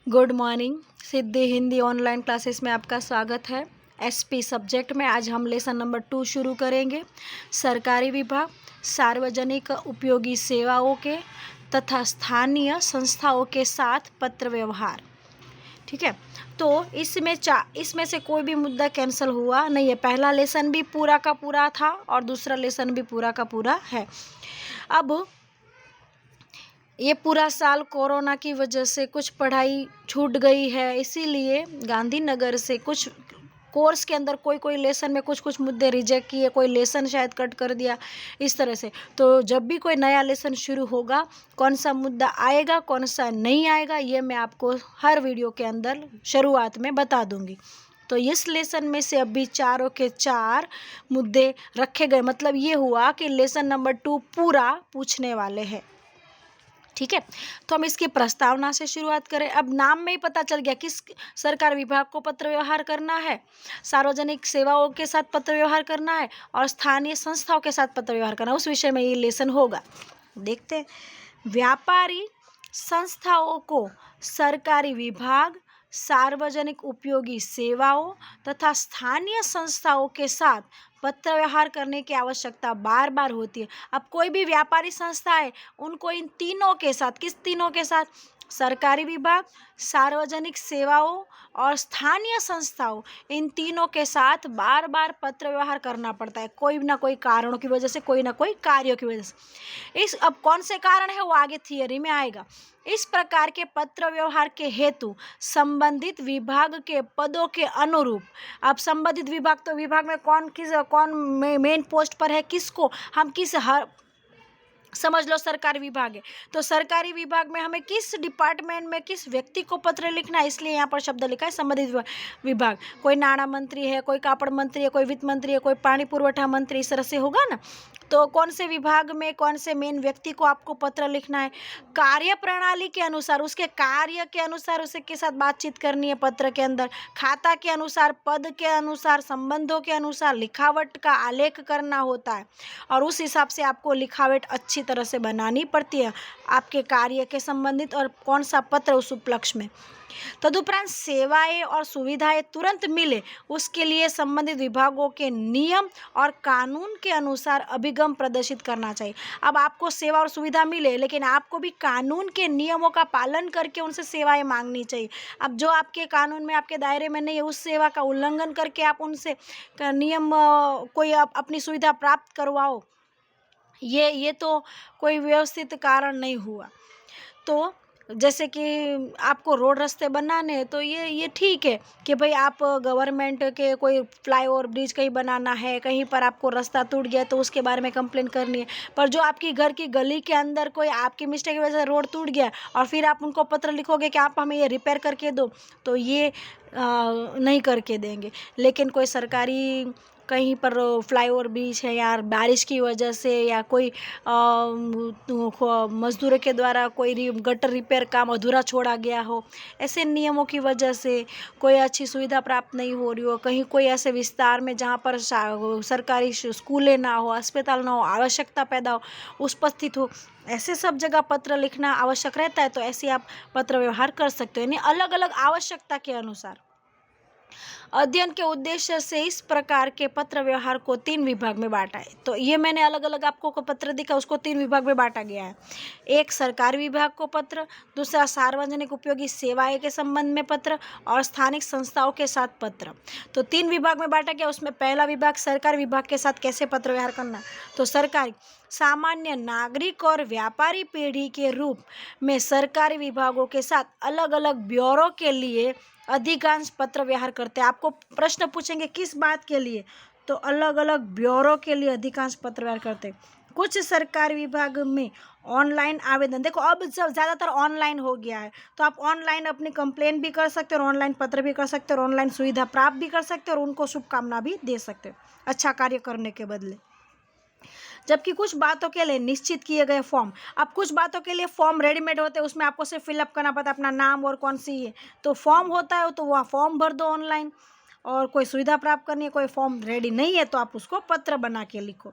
Good morning. Siddhi Hindi online classes में आपका स्वागत है। एसपी सब्जेक्ट में आज हम लेसन नंबर 2 शुरू करेंगे। सरकारी विभाग, सार्वजनिक उपयोगी सेवाओं के तथा स्थानीय संस्थाओं के साथ पत्र व्यवहार। ठीक है, तो इसमें से कोई भी मुद्दा कैंसिल हुआ नहीं है। पहला लेसन भी पूरा का पूरा था और दूसरा लेसन भी पूरा का पूरा है। अब ये पूरा साल कोरोना की वजह से कुछ पढ़ाई छूट गई है, इसीलिए गांधीनगर से कुछ कोर्स के अंदर कोई लेसन में कुछ मुद्दे रिजेक्ट किए, कोई लेसन शायद कट कर दिया, इस तरह से। तो जब भी कोई नया लेसन शुरू होगा, कौन सा मुद्दा आएगा कौन सा नहीं आएगा, ये मैं आपको हर वीडियो के अंदर शुरुआत में बता दूंगी। तो इस लेसन में से अभी चारों के चार मुद्दे रखे गए, मतलब ये हुआ कि लेसन नंबर 2 पूरा पूछने वाले हैं। ठीक है, तो हम इसकी प्रस्तावना से शुरुआत करें। अब नाम में ही पता चल गया किस सरकार विभाग को पत्र व्यवहार करना है, सार्वजनिक सेवाओं के साथ पत्र व्यवहार करना है और स्थानीय संस्थाओं के साथ पत्र व्यवहार करना है। उस विषय में ये लेसन होगा। देखते हैं। व्यापारी संस्थाओं को सरकारी विभाग, सार्वजनिक उपयोगी सेवाओं तथा स्थानीय संस्थाओं के साथ पत्र व्यवहार करने की आवश्यकता बार बार होती है। अब कोई भी व्यापारी संस्था है, उनको इन तीनों के साथ, किस तीनों के साथ, सरकारी विभाग, सार्वजनिक सेवाओं और स्थानीय संस्थाओं, इन तीनों के साथ बार बार पत्र व्यवहार करना पड़ता है, कोई ना कोई कारणों की वजह से, कोई ना कोई कार्यों की वजह से। अब कौन से कारण है वो आगे थियरी में आएगा। इस प्रकार के पत्र व्यवहार के हेतु संबंधित विभाग के पदों के अनुरूप, अब संबंधित विभाग तो विभाग में कौन मेन पोस्ट पर है, किसको हम समझ लो सरकारी विभाग है, तो सरकारी विभाग में हमें किस डिपार्टमेंट में किस व्यक्ति को पत्र लिखना है, इसलिए यहाँ पर शब्द लिखा है संबंधित विभाग। कोई नाणा मंत्री है, कोई कापड़ मंत्री है, कोई वित्त मंत्री है, कोई पानी पुरवठा मंत्री, इस तरह से होगा ना। तो कौन से विभाग में कौन से मेन व्यक्ति को आपको पत्र लिखना है, कार्य प्रणाली के अनुसार, उसके कार्य के अनुसार उसके साथ बातचीत करनी है पत्र के अंदर, खाता के अनुसार, पद के अनुसार, संबंधों के अनुसार लिखावट का आलेख करना होता है और उस हिसाब से आपको लिखावट अच्छी तरह से बनानी पड़ती है आपके कार्य के संबंधित और कौन सा पत्र उस उपलक्ष्य में। तदुपरांत सेवाएं और सुविधाएं तुरंत मिले, उसके लिए संबंधित विभागों के नियम और कानून के अनुसार अभिगम प्रदर्शित करना चाहिए। अब आपको सेवा और सुविधा मिले, लेकिन आपको भी कानून के नियमों का पालन करके उनसे सेवाएं मांगनी चाहिए। अब जो आपके कानून में, आपके दायरे में नहीं है, उस सेवा का उल्लंघन करके आप उनसे नियम कोई अपनी सुविधा प्राप्त करवाओ, ये तो कोई व्यवस्थित कारण नहीं हुआ। तो जैसे कि आपको रोड रास्ते बनाने हैं, तो ये ठीक है कि भाई आप गवर्नमेंट के कोई फ्लाईओवर ब्रिज कहीं बनाना है, कहीं पर आपको रास्ता टूट गया तो उसके बारे में कंप्लेन करनी है। पर जो आपकी घर की गली के अंदर कोई आपकी मिस्टेक की वजह से रोड टूट गया और फिर आप उनको पत्र लिखोगे कि आप हमें ये रिपेयर करके दो, तो ये नहीं करके देंगे। लेकिन कोई सरकारी कहीं पर फ्लाईओवर ब्रिज है या बारिश की वजह से या कोई मजदूरों के द्वारा कोई गटर रिपेयर काम अधूरा छोड़ा गया हो, ऐसे नियमों की वजह से कोई अच्छी सुविधा प्राप्त नहीं हो रही हो, कहीं कोई ऐसे विस्तार में जहाँ पर सरकारी स्कूलें ना हो, अस्पताल ना हो, आवश्यकता पैदा हो, उपस्थित हो, ऐसे सब जगह पत्र लिखना आवश्यक रहता है। तो ऐसे आप पत्र व्यवहार कर सकते हो, यानी अलग अलग आवश्यकता के अनुसार। अध्ययन के उद्देश्य से इस प्रकार के पत्र व्यवहार को 3 विभाग में बांटा है। तो ये मैंने अलग अलग आपको पत्र दिखा, उसको 3 विभाग में बांटा गया है। एक सरकारी विभाग को पत्र, दूसरा सार्वजनिक उपयोगी सेवाएं के संबंध में पत्र और स्थानिक संस्थाओं के साथ पत्र। तो 3 विभाग में बांटा गया। उसमें पहला विभाग सरकारी विभाग के साथ कैसे पत्र व्यवहार करना। तो सरकारी, सामान्य नागरिक और व्यापारी पीढ़ी के रूप में सरकारी विभागों के साथ अलग अलग ब्यूरो के लिए अधिकांश पत्र व्यवहार करते हैं। आपको प्रश्न पूछेंगे किस बात के लिए, तो अलग अलग ब्यूरो के लिए अधिकांश पत्र व्यवहार करते हैं। कुछ सरकारी विभाग में ऑनलाइन आवेदन, देखो अब सब ज़्यादातर ऑनलाइन हो गया है, तो आप ऑनलाइन अपनी कंप्लेन भी कर सकते हो और ऑनलाइन पत्र भी कर सकते हो और ऑनलाइन सुविधा प्राप्त भी कर सकते हो और उनको शुभकामना भी दे सकते हो अच्छा कार्य करने के बदले। जबकि कुछ बातों के लिए निश्चित किए गए फॉर्म, अब कुछ बातों के लिए फॉर्म रेडीमेड होते हैं, उसमें आपको सिर्फ फिलअप करना पड़ता है अपना नाम और कौन सी है, तो फॉर्म होता है तो वह फॉर्म भर दो ऑनलाइन। और कोई सुविधा प्राप्त करनी है, कोई फॉर्म रेडी नहीं है, तो आप उसको पत्र बना के लिखो।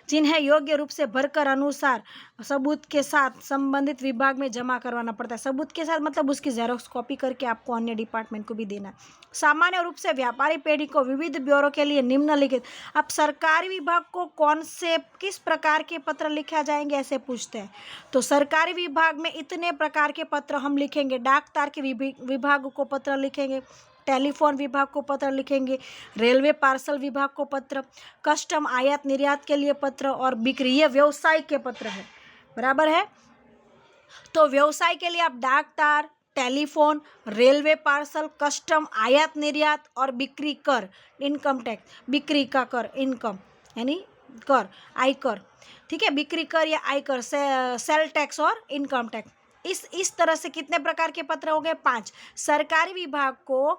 जिन्हें योग्य रूप से भरकर अनुसार सबूत के साथ संबंधित विभाग में जमा करवाना पड़ता है। सबूत के साथ मतलब उसकी जेरोक्स कॉपी करके आपको अन्य डिपार्टमेंट को भी देना है। सामान्य रूप से व्यापारी पेढ़ी को विविध ब्यूरो के लिए निम्नलिखित, अब सरकारी विभाग को कौन से किस प्रकार के पत्र लिखा जाएंगे ऐसे पूछते हैं। तो सरकारी विभाग में इतने प्रकार के पत्र हम लिखेंगे। डाक तार के विभाग को पत्र लिखेंगे, टेलीफोन विभाग को पत्र लिखेंगे, रेलवे पार्सल विभाग को पत्र, कस्टम आयात निर्यात के लिए पत्र और बिक्री, ये व्यवसाय के पत्र है, बराबर है। तो व्यवसाय के लिए आप डाक तार, टेलीफोन, रेलवे पार्सल, कस्टम आयात निर्यात और बिक्री कर, इनकम टैक्स, बिक्री का कर, इनकम यानी कर, आयकर, ठीक है, बिक्री कर या आयकर, सेल टैक्स और इनकम टैक्स। इस तरह से कितने प्रकार के पत्र हो गए? 5। सरकारी विभाग को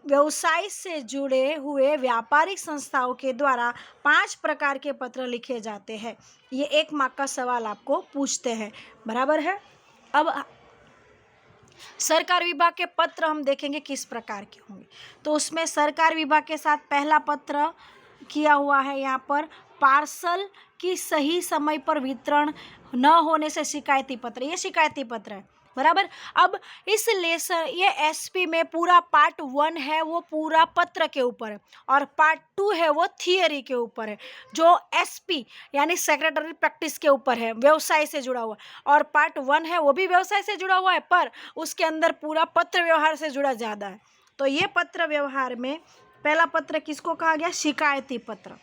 व्यवसाय से जुड़े हुए व्यापारिक संस्थाओं के द्वारा 5 प्रकार के पत्र लिखे जाते हैं। ये 1 मार्क का सवाल आपको पूछते हैं, बराबर है। अब सरकारी विभाग के पत्र हम देखेंगे किस प्रकार के होंगे। तो उसमें सरकारी विभाग के साथ पहला पत्र किया हुआ है यहाँ पर, पार्सल की सही समय पर वितरण न होने से शिकायती पत्र, ये शिकायती पत्र है, बराबर। अब इस लेसन ये एसपी में पूरा पार्ट 1 है वो पूरा पत्र के ऊपर है और पार्ट 2 है वो थियरी के ऊपर है। जो एसपी यानी सेक्रेटरी प्रैक्टिस के ऊपर है, व्यवसाय से जुड़ा हुआ, और पार्ट 1 है वो भी व्यवसाय से जुड़ा हुआ है पर उसके अंदर पूरा पत्र व्यवहार से जुड़ा ज़्यादा है। तो ये पत्र व्यवहार में पहला पत्र किसको कहा गया? शिकायती पत्र।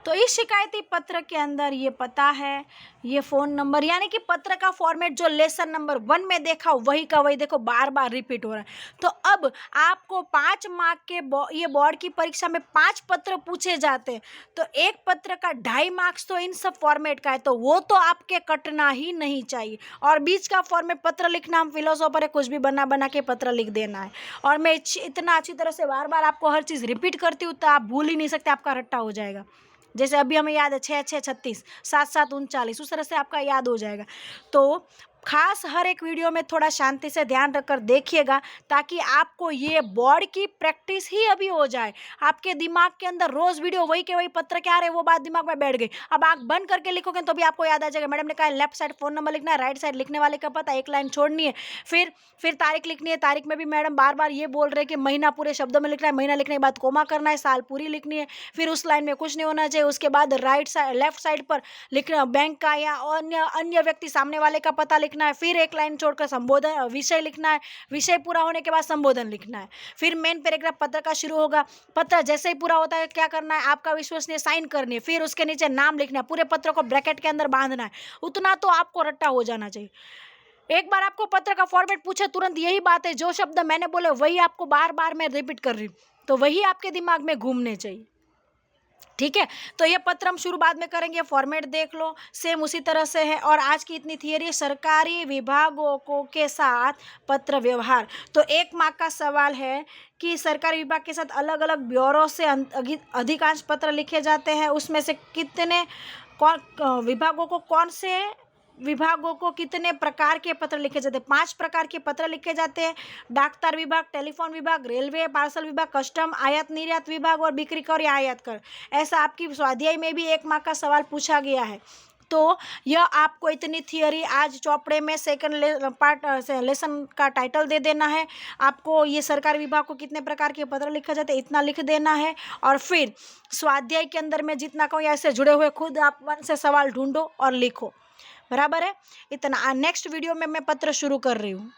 तो इस शिकायती पत्र के अंदर ये पता है, ये फ़ोन नंबर, यानी कि पत्र का फॉर्मेट जो लेसन नंबर 1 में देखा वही का वही देखो बार बार रिपीट हो रहा है। तो अब आपको 5 मार्क के ये बोर्ड की परीक्षा में 5 पत्र पूछे जाते हैं, तो एक पत्र का 2.5 मार्क्स तो इन सब फॉर्मेट का है, तो वो तो आपके कटना ही नहीं चाहिए। और बीच का फॉर्मेट पत्र लिखना, हम फिलोसोफर है, कुछ भी बना बना के पत्र लिख देना है। और मैं इतना अच्छी तरह से बार बार आपको हर चीज़ रिपीट करती हूँ तो आप भूल ही नहीं सकते, आपका रट्टा हो जाएगा। जैसे अभी हमें याद है 6 6 36, 7 7 39, उस तरह से आपका याद हो जाएगा। तो खास हर एक वीडियो में थोड़ा शांति से ध्यान रखकर देखिएगा ताकि आपको ये बोर्ड की प्रैक्टिस ही अभी हो जाए। आपके दिमाग के अंदर रोज़ वीडियो वही के वही पत्र क्या रहे वो बात दिमाग में बैठ गई। अब आँख बंद करके लिखोगे तो भी आपको याद आ जाएगा। मैडम ने कहा लेफ्ट साइड फ़ोन नंबर लिखना है, राइट साइड लिखने वाले का पता, एक लाइन छोड़नी है, फिर तारीख लिखनी है। तारीख में भी मैडम बार बार ये बोल रहे कि महीना पूरे शब्दों में लिखना है, महीना लिखने के बाद कोमा करना है, साल पूरी लिखनी है, फिर उस लाइन में कुछ नहीं होना चाहिए। उसके बाद लेफ्ट साइड पर लिखना बैंक का या अन्य व्यक्ति सामने वाले का पता लिखना है, फिर एक लाइन छोड़कर संबोधन विषय लिखना है, विषय पूरा होने के बाद संबोधन लिखना है, फिर मेन पैराग्राफ पत्र का शुरू होगा। पत्र जैसे ही पूरा होता है क्या करना है, आपका विश्वसनीय साइन करनी है, फिर उसके नीचे नाम लिखना है, पूरे पत्र को ब्रैकेट के अंदर बांधना है। उतना तो आपको रट्टा हो जाना चाहिए। एक बार आपको पत्र का फॉर्मेट पूछे तुरंत यही बात है, जो शब्द मैंने बोले वही आपको बार बार मैं रिपीट कर रही हूँ, तो वही आपके दिमाग में घूमने चाहिए, ठीक है। तो ये पत्र हम शुरू बाद में करेंगे, फॉर्मेट देख लो, सेम उसी तरह से है। और आज की इतनी थियरी, सरकारी विभागों को के साथ पत्र व्यवहार। तो 1 मार्क का सवाल है कि सरकारी विभाग के साथ अलग अलग ब्यूरो से अधिकांश पत्र लिखे जाते हैं, उसमें से विभागों को कितने प्रकार के पत्र लिखे जाते हैं? 5 प्रकार के पत्र लिखे जाते हैं। डाकतार विभाग, टेलीफोन विभाग, रेलवे पार्सल विभाग, कस्टम आयात निर्यात विभाग और बिक्री कर या आयात कर। ऐसा आपकी स्वाध्याय में भी 1 मार्क का सवाल पूछा गया है। तो यह आपको इतनी थियरी आज चौपड़े में सेकंड पार्ट लेसन का टाइटल दे देना है। आपको ये सरकारी विभाग को कितने प्रकार के पत्र लिखा जाते हैं इतना लिख देना है, और फिर स्वाध्याय के अंदर में जितना कहूँ ऐसे जुड़े हुए खुद आप मन से सवाल ढूंढो और लिखो, बराबर है। इतना नेक्स्ट वीडियो में मैं पत्र शुरू कर रही हूँ।